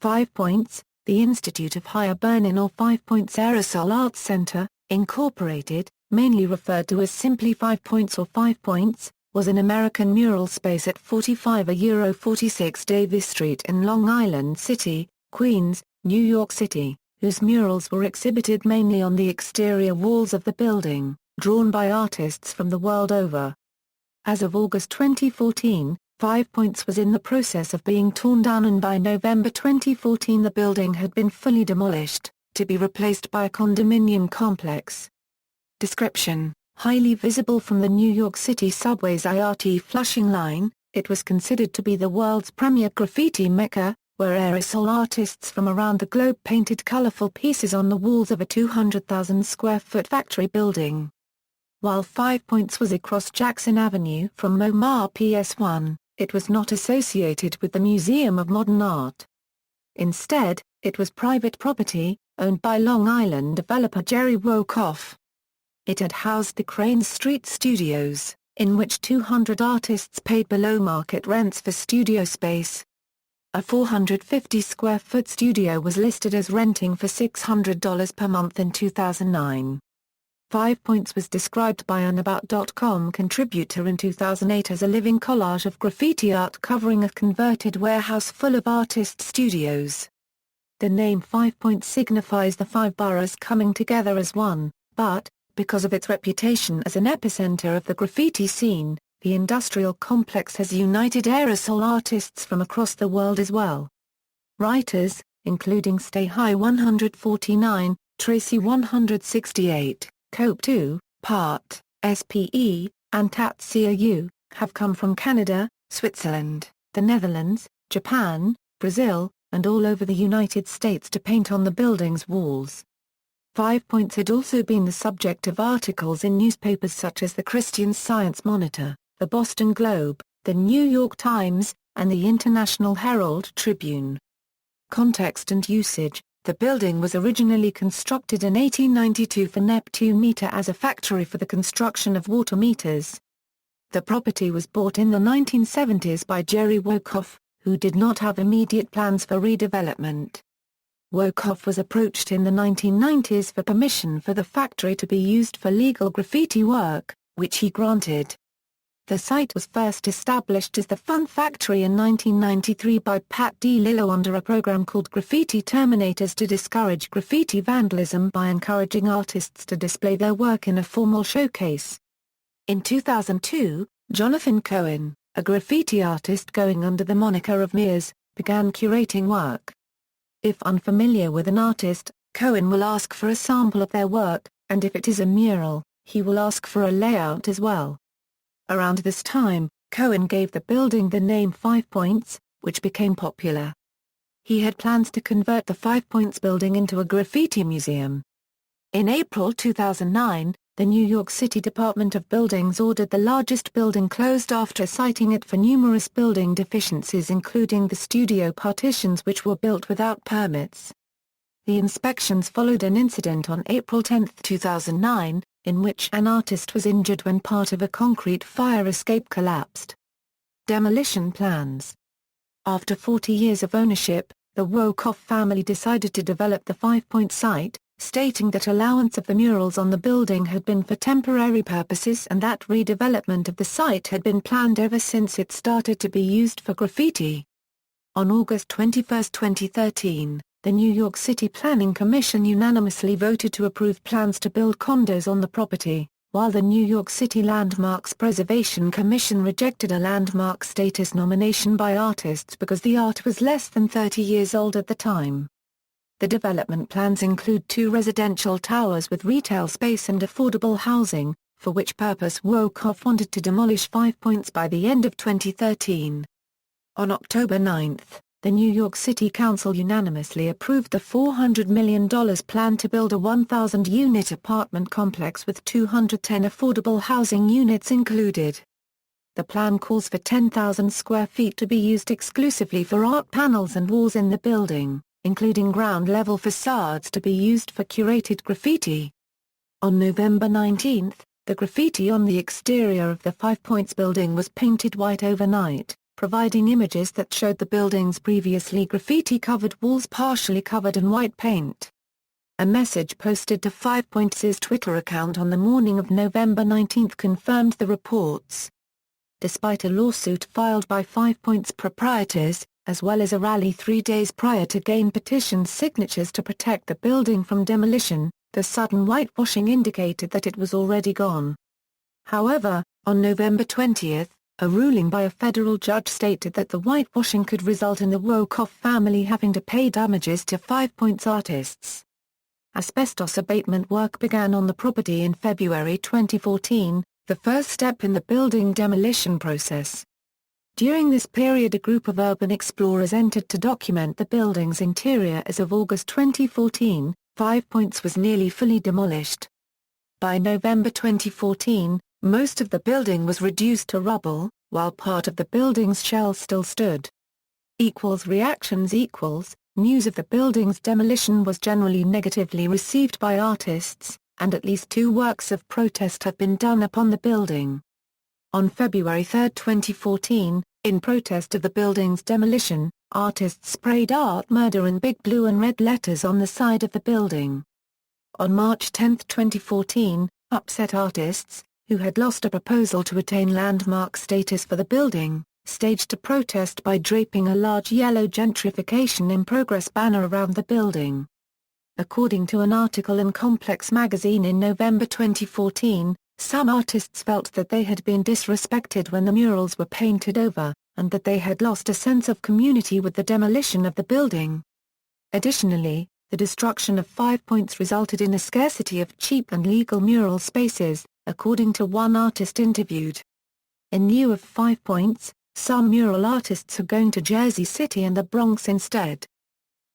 5 Pointz, the Institute of Higher Burnin or 5 Pointz Aerosol Art Center, Incorporated, mainly referred to as simply 5 Pointz or 5 Pointz, was an American mural space at 4546 Davis Street in Long Island City, Queens, New York City, whose murals were exhibited mainly on the exterior walls of the building, drawn by artists from the world over. As of August 2014, 5 Pointz was in the process of being torn down, and by November 2014 the building had been fully demolished, to be replaced by a condominium complex. Description: highly visible from the New York City subway's IRT Flushing line, it was considered to be the world's premier graffiti mecca, where aerosol artists from around the globe painted colorful pieces on the walls of a 200,000-square-foot factory building. While 5 Pointz was across Jackson Avenue from MoMA PS1, it was not associated with the Museum of Modern Art. Instead, it was private property, owned by Long Island developer Jerry Wokoff. It had housed the Cranes Street Studios, in which 200 artists paid below-market rents for studio space. A 450-square-foot studio was listed as renting for $600 per month in 2009. 5 Pointz was described by an About.com contributor in 2008 as a living collage of graffiti art covering a converted warehouse full of artist studios. The name 5 Pointz signifies the 5 boroughs coming together as one, but, because of its reputation as an epicenter of the graffiti scene, the industrial complex has united aerosol artists from across the world as well. Writers, including Stay High 149, Tracy 168, Cope 2, Part, SPE, and Tatsia U, have come from Canada, Switzerland, the Netherlands, Japan, Brazil, and all over the United States to paint on the building's walls. 5 Pointz had also been the subject of articles in newspapers such as the Christian Science Monitor, the Boston Globe, the New York Times, and the International Herald Tribune. Context and usage: the building was originally constructed in 1892 for Neptune Meter as a factory for the construction of water meters. The property was bought in the 1970s by Jerry Wokoff, who did not have immediate plans for redevelopment. Wokoff was approached in the 1990s for permission for the factory to be used for legal graffiti work, which he granted. The site was first established as the Fun Factory in 1993 by Pat DiLillo under a program called Graffiti Terminators to discourage graffiti vandalism by encouraging artists to display their work in a formal showcase. In 2002, Jonathan Cohen, a graffiti artist going under the moniker of Mears, began curating work. If unfamiliar with an artist, Cohen will ask for a sample of their work, and if it is a mural, he will ask for a layout as well. Around this time, Cohen gave the building the name 5 Pointz, which became popular. He had plans to convert the 5 Pointz building into a graffiti museum. In April 2009, the New York City Department of Buildings ordered the largest building closed after citing it for numerous building deficiencies, including the studio partitions which were built without permits. The inspections followed an incident on April 10, 2009, in which an artist was injured when part of a concrete fire escape collapsed. Demolition plans. After 40 years of ownership, the Wokoff family decided to develop the 5 Pointz site, stating that allowance of the murals on the building had been for temporary purposes and that redevelopment of the site had been planned ever since it started to be used for graffiti. On August 21, 2013, the New York City Planning Commission unanimously voted to approve plans to build condos on the property, while the New York City Landmarks Preservation Commission rejected a landmark status nomination by artists because the art was less than 30 years old at the time. The development plans include 2 residential towers with retail space and affordable housing, for which purpose Wokoff wanted to demolish 5 Pointz by the end of 2013. On October 9, the New York City Council unanimously approved the $400 million plan to build a 1,000-unit apartment complex with 210 affordable housing units included. The plan calls for 10,000 square feet to be used exclusively for art panels and walls in the building, including ground-level facades to be used for curated graffiti. On November 19, the graffiti on the exterior of the 5 Pointz building was painted white overnight, providing images that showed the building's previously graffiti-covered walls partially covered in white paint. A message posted to 5 Points' Twitter account on the morning of November 19 confirmed the reports. Despite a lawsuit filed by 5 Points proprietors, as well as a rally 3 days prior to gain petition signatures to protect the building from demolition, the sudden whitewashing indicated that it was already gone. However, on November 20, a ruling by a federal judge stated that the whitewashing could result in the Wokoff family having to pay damages to 5 Points artists. Asbestos abatement work began on the property in February 2014, the first step in the building demolition process. During this period, a group of urban explorers entered to document the building's interior. As of August 2014, 5 Points was nearly fully demolished. By November 2014, most of the building was reduced to rubble, while part of the building's shell still stood. Reactions. News of the building's demolition was generally negatively received by artists, and at least 2 works of protest have been done upon the building. On February 3, 2014, in protest of the building's demolition, artists sprayed "Art Murder" in big blue and red letters on the side of the building. On March 10, 2014, upset artists, who had lost a proposal to retain landmark status for the building, staged a protest by draping a large yellow "Gentrification in Progress" banner around the building. According to an article in Complex magazine in November 2014, some artists felt that they had been disrespected when the murals were painted over, and that they had lost a sense of community with the demolition of the building. Additionally, the destruction of 5 Points resulted in a scarcity of cheap and legal mural spaces, according to one artist interviewed. In lieu of 5 Points, some mural artists are going to Jersey City and the Bronx instead.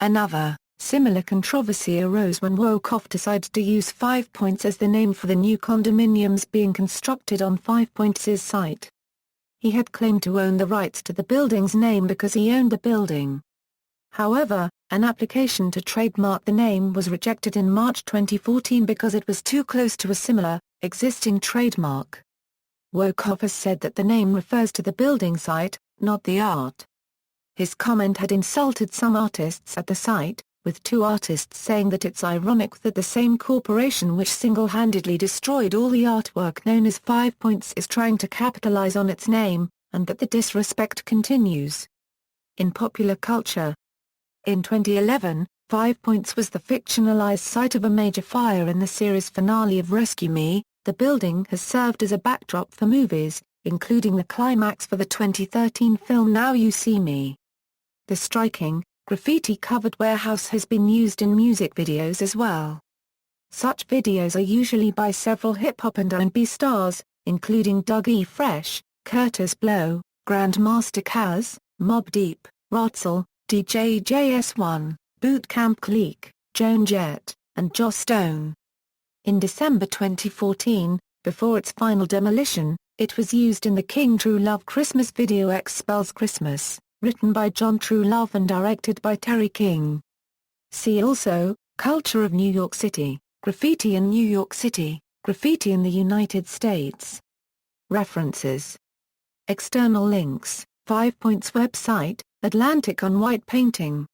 Another, similar controversy arose when Wokoff decided to use 5 Points as the name for the new condominiums being constructed on 5 Points' site. He had claimed to own the rights to the building's name because he owned the building. However, an application to trademark the name was rejected in March 2014 because it was too close to a similar, existing trademark. Wokoff has said that the name refers to the building site, not the art. His comment had insulted some artists at the site, with 2 artists saying that it's ironic that the same corporation which single-handedly destroyed all the artwork known as 5 Points is trying to capitalize on its name, and that the disrespect continues. In popular culture, in 2011, 5 Points was the fictionalized site of a major fire in the series finale of Rescue Me. The building has served as a backdrop for movies, including the climax for the 2013 film Now You See Me. The striking, graffiti-covered warehouse has been used in music videos as well. Such videos are usually by several hip-hop and R&B stars, including Doug E. Fresh, Kurtis Blow, Grandmaster Caz, Mobb Deep, Aerosol, DJ JS1, Boot Camp Cleek, Joan Jett, and Joss Stone. In December 2014, before its final demolition, it was used in the King True Love Christmas video X Spells Christmas, written by John True Love and directed by Terry King. See also, Culture of New York City, Graffiti in New York City, Graffiti in the United States. References. External links, 5 Points website, Atlantic on White Painting.